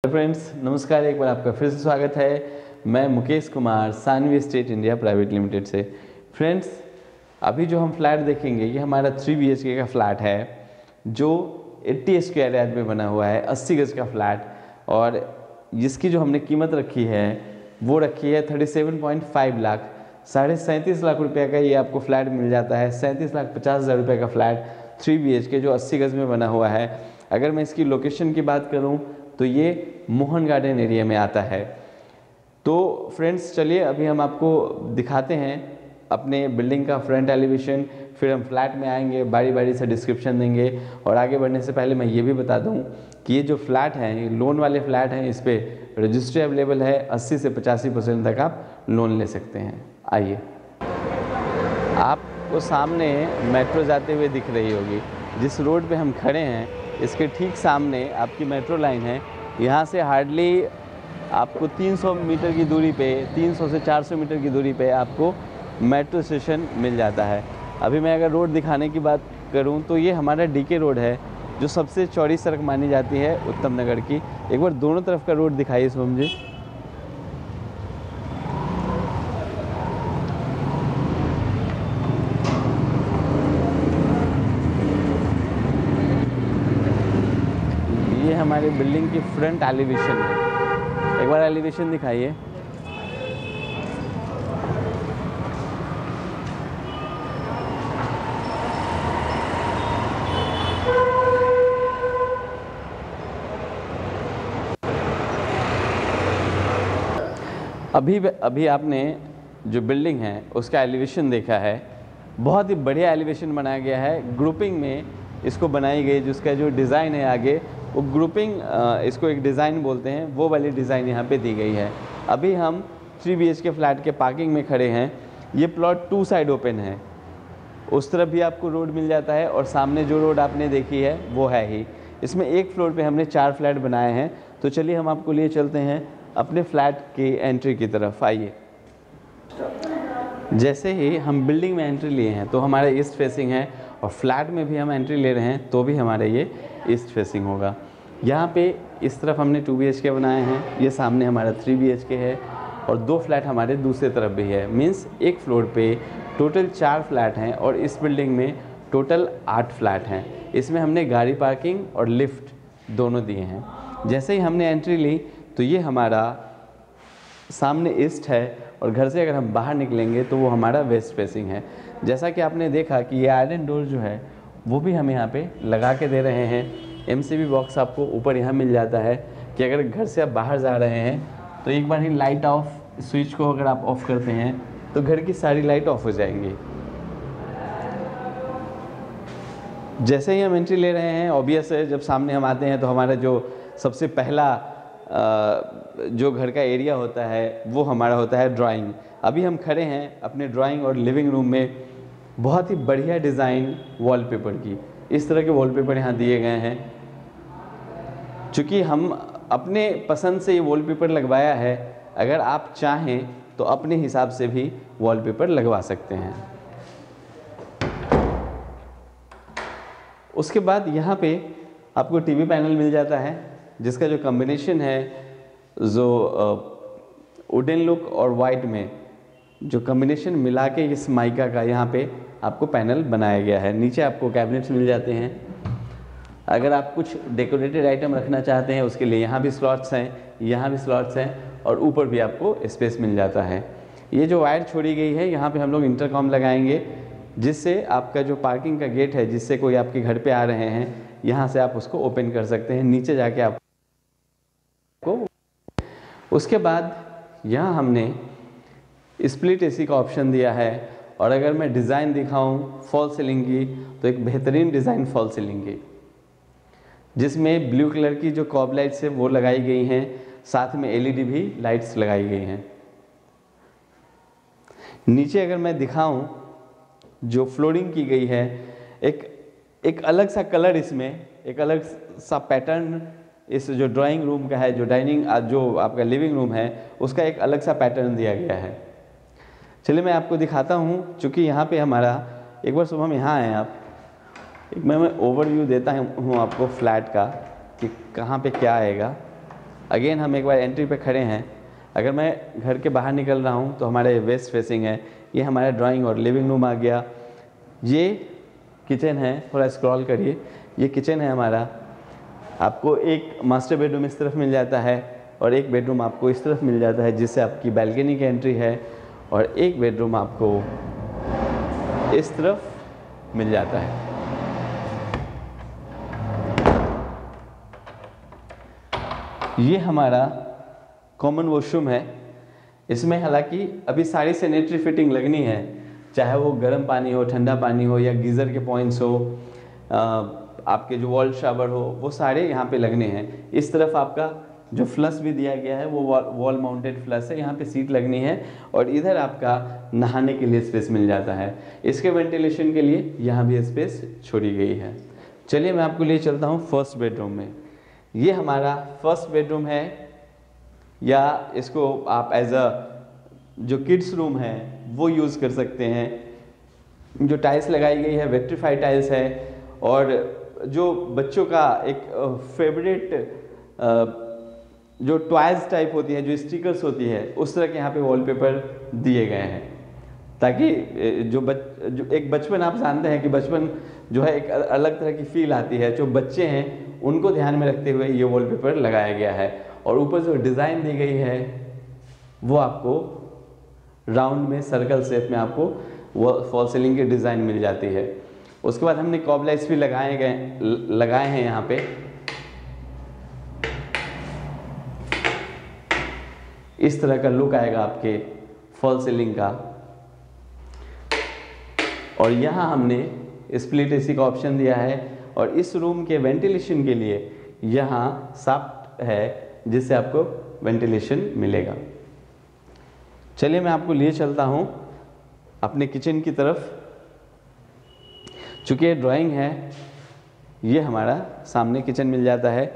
Friends नमस्कार, एक बार आपका फिर से स्वागत है। मैं Mukesh Kumar, Sanvi state India private limited से। फ्रेंड्स, अभी जो हम फ्लैट देखेंगे ये हमारा 3 BHK का फ्लैट है जो 80 स्क्वायर यार्ड में बना हुआ है, 80 गज का फ्लैट, और जिसकी जो हमने कीमत रखी है वो रखी है 37.5 लाख। 37.5 लाख रुपये का ये आपको फ्लैट मिल जाता है। 37,50,000 रुपये का फ्लैट 3 BHK जो 80 गज में बना हुआ है। अगर मैं इसकी लोकेशन की बात करूं तो ये मोहन गार्डन एरिया में आता है। तो फ्रेंड्स चलिए अभी हम आपको दिखाते हैं अपने बिल्डिंग का फ्रंट एलिवेशन, फिर हम फ्लैट में आएंगे, बारी बारी से डिस्क्रिप्शन देंगे। और आगे बढ़ने से पहले मैं ये भी बता दूं कि ये जो फ्लैट हैं ये लोन वाले फ्लैट हैं, इस पर रजिस्ट्री अवेलेबल है। 80 से 85% तक आप लोन ले सकते हैं। आइए, आपको सामने मेट्रो जाते हुए दिख रही होगी। जिस रोड पे हम खड़े हैं इसके ठीक सामने आपकी मेट्रो लाइन है। यहाँ से हार्डली आपको 300 मीटर की दूरी पे, 300 से 400 मीटर की दूरी पे आपको मेट्रो स्टेशन मिल जाता है। अभी मैं अगर रोड दिखाने की बात करूँ तो ये हमारा DK रोड है जो सबसे चौड़ी सड़क मानी जाती है उत्तम नगर की। एक बार दोनों तरफ का रोड दिखाइए इसमें मुझे। ये हमारे बिल्डिंग की फ्रंट एलिवेशन है। एक बार एलिवेशन दिखाइए। अभी आपने जो बिल्डिंग है उसका एलिवेशन देखा है। बहुत ही बढ़िया एलिवेशन बनाया गया है, ग्रुपिंग में इसको बनाई गई। जिसका जो डिज़ाइन है आगे वो ग्रुपिंग, इसको एक डिज़ाइन बोलते हैं, वो वाली डिज़ाइन यहाँ पे दी गई है। अभी हम 3 BHK फ्लैट के पार्किंग में खड़े हैं। ये प्लॉट 2 साइड ओपन है, उस तरफ भी आपको रोड मिल जाता है और सामने जो रोड आपने देखी है वो है ही। इसमें एक फ्लोर पे हमने 4 फ्लैट बनाए हैं। तो चलिए हम आपको लिए चलते हैं अपने फ्लैट की एंट्री की तरफ। आइए, जैसे ही हम बिल्डिंग में एंट्री लिए हैं तो हमारा ईस्ट फेसिंग है, और फ्लैट में भी हम एंट्री ले रहे हैं तो भी हमारे ये ईस्ट फेसिंग होगा। यहाँ पे इस तरफ हमने 2 BHK बनाए हैं, ये सामने हमारा 3 BHK है, और 2 फ्लैट हमारे दूसरे तरफ भी है। मीन्स एक फ्लोर पे टोटल 4 फ्लैट हैं, और इस बिल्डिंग में टोटल 8 फ्लैट हैं। इसमें हमने गाड़ी पार्किंग और लिफ्ट दोनों दिए हैं। जैसे ही हमने एंट्री ली तो ये हमारा सामने ईस्ट है, और घर से अगर हम बाहर निकलेंगे तो वो हमारा वेस्ट फेसिंग है। जैसा कि आपने देखा कि ये आयरन डोर जो है वो भी हम यहाँ पे लगा के दे रहे हैं। MCB बॉक्स आपको ऊपर यहाँ मिल जाता है कि अगर घर से आप बाहर जा रहे हैं तो एक बार ही लाइट ऑफ, स्विच को अगर आप ऑफ करते हैं तो घर की सारी लाइट ऑफ हो जाएंगी। जैसे ही हम एंट्री ले रहे हैं, ऑब्वियस है जब सामने हम आते हैं तो हमारा जो सबसे पहला जो घर का एरिया होता है वो हमारा होता है ड्राइंग। अभी हम खड़े हैं अपने ड्राइंग और लिविंग रूम में। बहुत ही बढ़िया डिज़ाइन वॉलपेपर की, इस तरह के वॉलपेपर यहाँ दिए गए हैं। चूँकि हम अपने पसंद से ये वॉलपेपर लगवाया है, अगर आप चाहें तो अपने हिसाब से भी वॉलपेपर लगवा सकते हैं। उसके बाद यहाँ पे आपको TV पैनल मिल जाता है, जिसका जो कॉम्बिनेशन है, जो वुडन लुक और वाइट में जो कॉम्बिनेशन मिला के इस माइका का यहाँ पे आपको पैनल बनाया गया है। नीचे आपको कैबिनेट्स मिल जाते हैं। अगर आप कुछ डेकोरेटेड आइटम रखना चाहते हैं उसके लिए यहाँ भी स्लॉट्स हैं, यहाँ भी स्लॉट्स हैं, और ऊपर भी आपको स्पेस मिल जाता है। ये जो वायर छोड़ी गई है यहाँ पे हम लोग इंटरकॉम लगाएंगे, जिससे आपका जो पार्किंग का गेट है, जिससे कोई आपके घर पे आ रहे हैं, यहाँ से आप उसको ओपन कर सकते हैं। नीचे जाके आपको, उसके बाद यहाँ हमने स्प्लिट AC का ऑप्शन दिया है। और अगर मैं डिज़ाइन दिखाऊं फॉल सीलिंग की, तो एक बेहतरीन डिज़ाइन फॉल सीलिंग की, जिसमें ब्लू कलर की जो कॉब लाइट्स है वो लगाई गई हैं, साथ में LED भी लाइट्स लगाई गई हैं। नीचे अगर मैं दिखाऊं जो फ्लोरिंग की गई है, एक अलग सा कलर, इसमें एक अलग सा पैटर्न इस जो ड्राइंग रूम का है, जो डाइनिंग, जो आपका लिविंग रूम है, उसका एक अलग सा पैटर्न दिया गया है। चलिए मैं आपको दिखाता हूँ। चूँकि यहाँ पे हमारा, एक बार सुबह हम यहाँ आए आप, एक मैं ओवरव्यू देता हूँ आपको फ्लैट का कि कहाँ पे क्या आएगा। अगेन हम एक बार एंट्री पे खड़े हैं। अगर मैं घर के बाहर निकल रहा हूँ तो हमारे वेस्ट फेसिंग है, ये हमारा ड्राइंग और लिविंग रूम आ गया। ये किचन है, थोड़ा स्क्रॉल करिए, ये किचन है हमारा। आपको एक मास्टर बेडरूम इस तरफ मिल जाता है और एक बेडरूम आपको इस तरफ मिल जाता है, जिससे आपकी बैल्कनी की एंट्री है, और एक बेडरूम आपको इस तरफ मिल जाता है। ये हमारा कॉमन वॉशरूम है। इसमें हालांकि अभी सारी सैनिटरी फिटिंग लगनी है, चाहे वो गर्म पानी हो, ठंडा पानी हो, या गीज़र के पॉइंट्स हो, आपके जो वॉल शावर हो, वो सारे यहाँ पे लगने हैं। इस तरफ आपका जो फ्लश भी दिया गया है वो वॉल माउंटेड फ्लश है, यहाँ पे सीट लगनी है, और इधर आपका नहाने के लिए स्पेस मिल जाता है। इसके वेंटिलेशन के लिए यहाँ भी स्पेस छोड़ी गई है। चलिए मैं आपको लिए चलता हूँ फर्स्ट बेडरूम में। ये हमारा फर्स्ट बेडरूम है, या इसको आप एज अ जो किड्स रूम है वो यूज़ कर सकते हैं। जो टाइल्स लगाई गई है विट्रीफाइड टाइल्स है, और जो बच्चों का एक फेवरेट जो टॉयज टाइप होती है, जो स्टिकर्स होती है, उस तरह के यहाँ पे वॉलपेपर दिए गए हैं, ताकि जो एक बचपन, आप जानते हैं कि बचपन जो है एक अलग तरह की फील आती है। जो बच्चे हैं उनको ध्यान में रखते हुए ये वॉलपेपर लगाया गया है। और ऊपर जो डिज़ाइन दी गई है वो आपको राउंड में, सर्कल शेप में आपको वो फॉल सीलिंग की डिज़ाइन मिल जाती है। उसके बाद हमने कॉब लाइट्स भी लगाए हैं यहाँ पे। इस तरह का लुक आएगा आपके फॉल सीलिंग का। और यहाँ हमने स्प्लिट एसी का ऑप्शन दिया है, और इस रूम के वेंटिलेशन के लिए यहाँ शाफ्ट है, जिससे आपको वेंटिलेशन मिलेगा। चलिए मैं आपको लिए चलता हूँ अपने किचन की तरफ। चूँकि ये ड्राइंग है, ये हमारा सामने किचन मिल जाता है।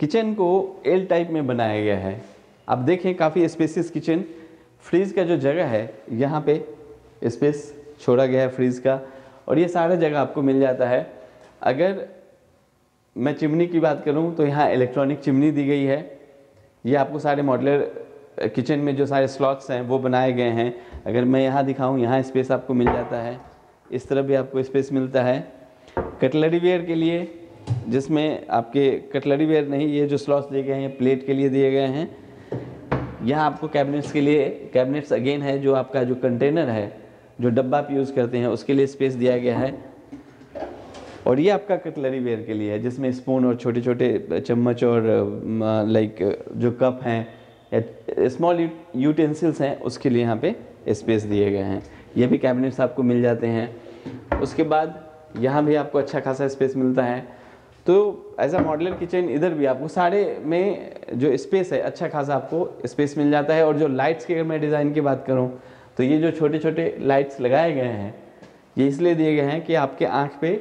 किचन को एल टाइप में बनाया गया है। आप देखें काफ़ी स्पेसियस किचन। फ्रीज का जो जगह है यहाँ पे स्पेस छोड़ा गया है फ्रीज का, और ये सारा जगह आपको मिल जाता है। अगर मैं चिमनी की बात करूँ तो यहाँ इलेक्ट्रॉनिक चिमनी दी गई है। ये आपको सारे मॉड्यूलर किचन में जो सारे स्लॉट्स हैं वो बनाए गए हैं। अगर मैं यहाँ दिखाऊँ, यहाँ स्पेस आपको मिल जाता है, इस तरफ भी आपको स्पेस मिलता है। कटलरी वेयर के लिए, जिसमें आपके कटलरी वेयर नहीं, ये जो स्लॉट्स दिए गए हैं प्लेट के लिए दिए गए हैं। यहाँ आपको कैबिनेट्स के लिए, कैबिनेट्स अगेन है, जो आपका जो कंटेनर है, जो डब्बा आप यूज़ करते हैं, उसके लिए स्पेस दिया गया है। और ये आपका कटलरी वेयर के लिए है, जिसमें स्पून और छोटे छोटे चम्मच और लाइक जो कप हैं, स्मॉल यूटेंसिल्स हैं, उसके लिए यहाँ पे स्पेस दिए गए हैं। ये भी कैबिनेट्स आपको मिल जाते हैं। उसके बाद यहाँ भी आपको अच्छा खासा स्पेस मिलता है। तो एज अ मॉड्यूलर किचन इधर भी आपको सारे में जो स्पेस है, अच्छा खासा आपको स्पेस मिल जाता है। और जो लाइट्स की अगर मैं डिज़ाइन की बात करूँ तो ये जो छोटे छोटे लाइट्स लगाए गए हैं, ये इसलिए दिए गए हैं कि आपके आँख पे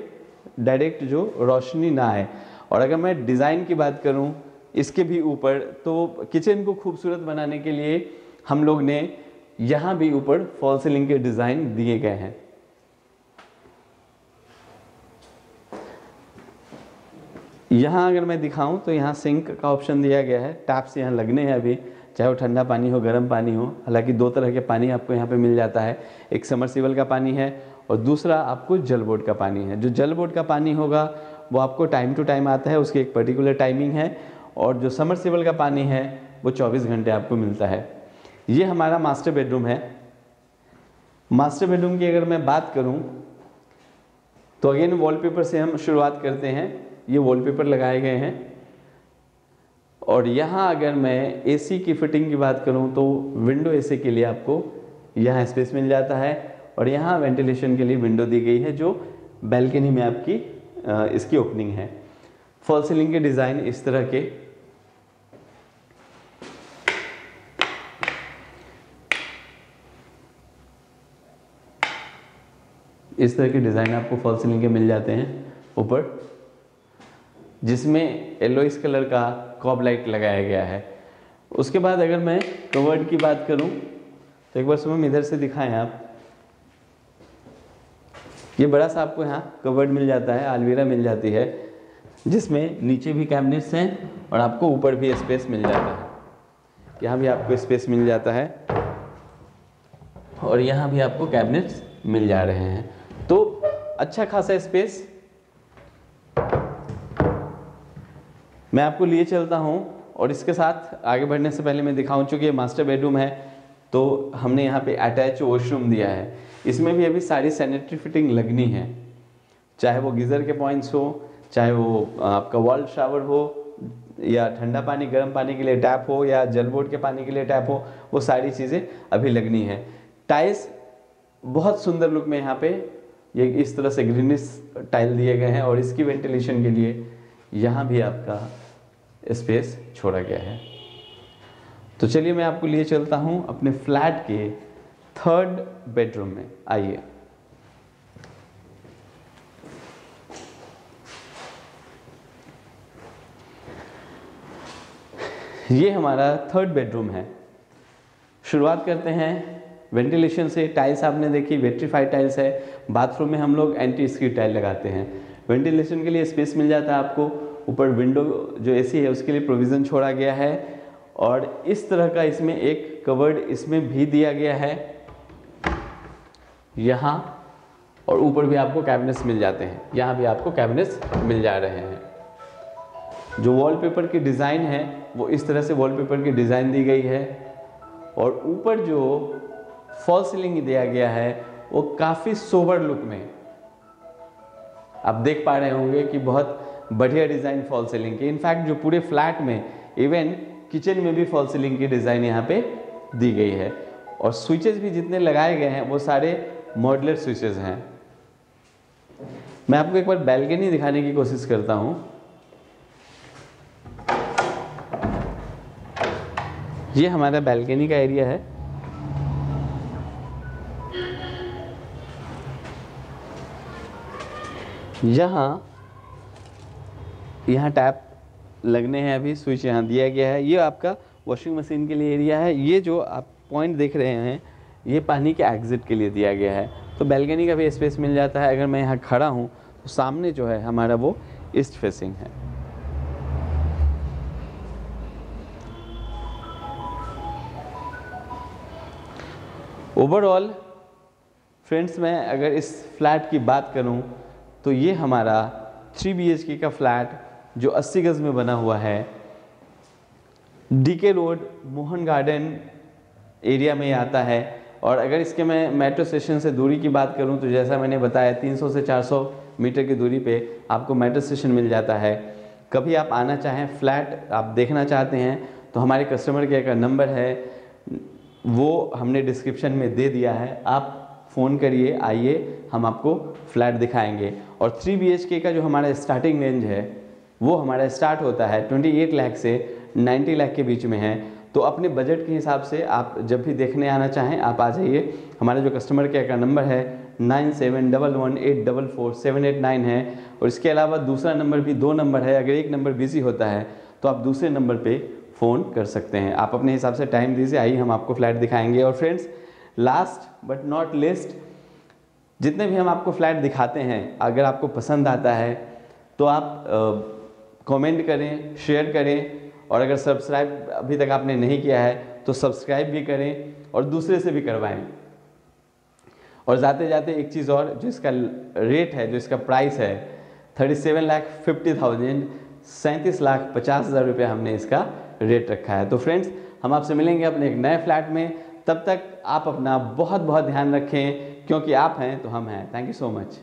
डायरेक्ट जो रोशनी ना आए। और अगर मैं डिज़ाइन की बात करूँ इसके भी ऊपर, तो किचन को खूबसूरत बनाने के लिए हम लोग ने यहाँ भी ऊपर फॉल सीलिंग के डिज़ाइन दिए गए हैं। यहाँ अगर मैं दिखाऊं तो यहाँ सिंक का ऑप्शन दिया गया है। टैप्स यहाँ लगने हैं अभी, चाहे वो ठंडा पानी हो, गर्म पानी हो। हालांकि दो तरह के पानी आपको यहाँ पे मिल जाता है। एक समरसीबल का पानी है और दूसरा आपको जल बोर्ड का पानी है। जो जल बोर्ड का पानी होगा वो आपको टाइम टू टाइम आता है, उसकी एक पर्टिकुलर टाइमिंग है। और जो समरसीबल का पानी है वो 24 घंटे आपको मिलता है। ये हमारा मास्टर बेडरूम है। मास्टर बेडरूम की अगर मैं बात करूँ तो अगेन वॉलपेपर से हम शुरुआत करते हैं। ये वॉलपेपर लगाए गए हैं। और यहाँ अगर मैं एसी की फिटिंग की बात करूँ तो विंडो एसी के लिए आपको यहाँ स्पेस मिल जाता है। और यहाँ वेंटिलेशन के लिए विंडो दी गई है, जो बैल्कनी में आपकी इसकी ओपनिंग है। फॉल सीलिंग के डिज़ाइन इस तरह के, इस तरह के डिज़ाइन आपको फॉल सीलिंग के मिल जाते हैं ऊपर, जिसमें येलोइश कलर का कॉब लाइट लगाया गया है। उसके बाद अगर मैं कवर्ड की बात करूं तो एक बार सुबह इधर से दिखाएं आप। ये बड़ा सा आपको यहाँ कवर्ड मिल जाता है, अलमीरा मिल जाती है। जिसमें नीचे भी कैबिनेट्स हैं और आपको ऊपर भी स्पेस मिल जाता है। यहाँ भी आपको स्पेस मिल जाता है और यहाँ भी आपको कैबिनेट्स मिल जा रहे हैं, तो अच्छा खासा स्पेस। मैं आपको लिए चलता हूँ और इसके साथ आगे बढ़ने से पहले मैं दिखाऊं, चूँकि ये मास्टर बेडरूम है तो हमने यहाँ पे अटैच वॉशरूम दिया है। इसमें भी अभी सारी सैनिटरी फिटिंग लगनी है, चाहे वो गीज़र के पॉइंट्स हो, चाहे वो आपका वॉल शावर हो, या ठंडा पानी गर्म पानी के लिए टैप हो, या जल बोर्ड के पानी के लिए टैप हो, वो सारी चीज़ें अभी लगनी है। टाइल्स बहुत सुंदर लुक में यहाँ पे ये इस तरह से ग्रीनिश टाइल दिए गए हैं और इसकी वेंटिलेशन के लिए यहाँ भी आपका स्पेस छोड़ा गया है। तो चलिए मैं आपको लिए चलता हूँ अपने फ्लैट के 3rd बेडरूम में। आइए। ये हमारा 3rd बेडरूम है। शुरुआत करते हैं वेंटिलेशन से। टाइल्स आपने देखी वेट्रीफाइड टाइल्स है। बाथरूम में हम लोग एंटी स्किड टाइल लगाते हैं। वेंटिलेशन के लिए स्पेस मिल जाता है आपको। ऊपर विंडो जो एसी है उसके लिए प्रोविज़न छोड़ा गया है और इस तरह का इसमें एक कवर्ड इसमें भी दिया गया है यहाँ, और ऊपर भी आपको कैबिनेट्स मिल जाते हैं। यहाँ भी आपको कैबिनेट्स मिल जा रहे हैं। जो वॉलपेपर की डिज़ाइन है वो इस तरह से वॉलपेपर की डिज़ाइन दी गई है और ऊपर जो फॉल सीलिंग दिया गया है वो काफ़ी सोबर लुक में आप देख पा रहे होंगे कि बहुत बढ़िया डिज़ाइन फॉल सीलिंग की। इनफैक्ट जो पूरे फ्लैट में, इवन किचन में भी फॉल सीलिंग की डिज़ाइन यहाँ पे दी गई है और स्विचेस भी जितने लगाए गए हैं वो सारे मॉड्यूलर स्विचेस हैं। मैं आपको एक बार बैल्कनी दिखाने की कोशिश करता हूँ। ये हमारा बैल्कनी का एरिया है। यहाँ टैप लगने हैं, अभी स्विच यहाँ दिया गया है। ये आपका वॉशिंग मशीन के लिए एरिया है। ये जो आप पॉइंट देख रहे हैं ये पानी के एग्जिट के लिए दिया गया है, तो बैल्कनी का भी स्पेस मिल जाता है। अगर मैं यहाँ खड़ा हूँ तो सामने जो है हमारा वो ईस्ट फेसिंग है। ओवरऑल फ्रेंड्स, मैं अगर इस फ्लैट की बात करूं तो ये हमारा 3 BHK का फ्लैट जो 80 गज में बना हुआ है, DK road Mohan garden area में आता है। और अगर इसके मैं मेट्रो स्टेशन से दूरी की बात करूं तो जैसा मैंने बताया 300 से 400 मीटर की दूरी पे आपको मेट्रो स्टेशन मिल जाता है। कभी आप आना चाहें, फ्लैट आप देखना चाहते हैं तो हमारे कस्टमर केयर का नंबर है वो हमने डिस्क्रिप्शन में दे दिया है। आप फ़ोन करिए, आइए, हम आपको फ्लैट दिखाएंगे। और 3 BHK का जो हमारा स्टार्टिंग रेंज है वो हमारा स्टार्ट होता है 28 लाख से 90 लाख के बीच में है। तो अपने बजट के हिसाब से आप जब भी देखने आना चाहें आप आ जाइए। हमारा जो कस्टमर केयर का नंबर है 9711844789 है। और इसके अलावा दूसरा नंबर भी, 2 नंबर है। अगर एक नंबर बिजी होता है तो आप दूसरे नंबर पे फ़ोन कर सकते हैं। आप अपने हिसाब से टाइम दीजिए, आइए हम आपको फ्लैट दिखाएंगे। और friends, last but not list, जितने भी हम आपको फ्लैट दिखाते हैं अगर आपको पसंद आता है तो आप कमेंट करें, शेयर करें, और अगर सब्सक्राइब अभी तक आपने नहीं किया है तो सब्सक्राइब भी करें और दूसरे से भी करवाएं। और जाते जाते एक चीज़ और, जो इसका रेट है, जो इसका प्राइस है 37,50,000, 37,50,000 रुपये हमने इसका रेट रखा है। तो फ्रेंड्स, हम आपसे मिलेंगे अपने एक नए फ्लैट में। तब तक आप अपना बहुत बहुत ध्यान रखें, क्योंकि आप हैं तो हम हैं। Thank you so much.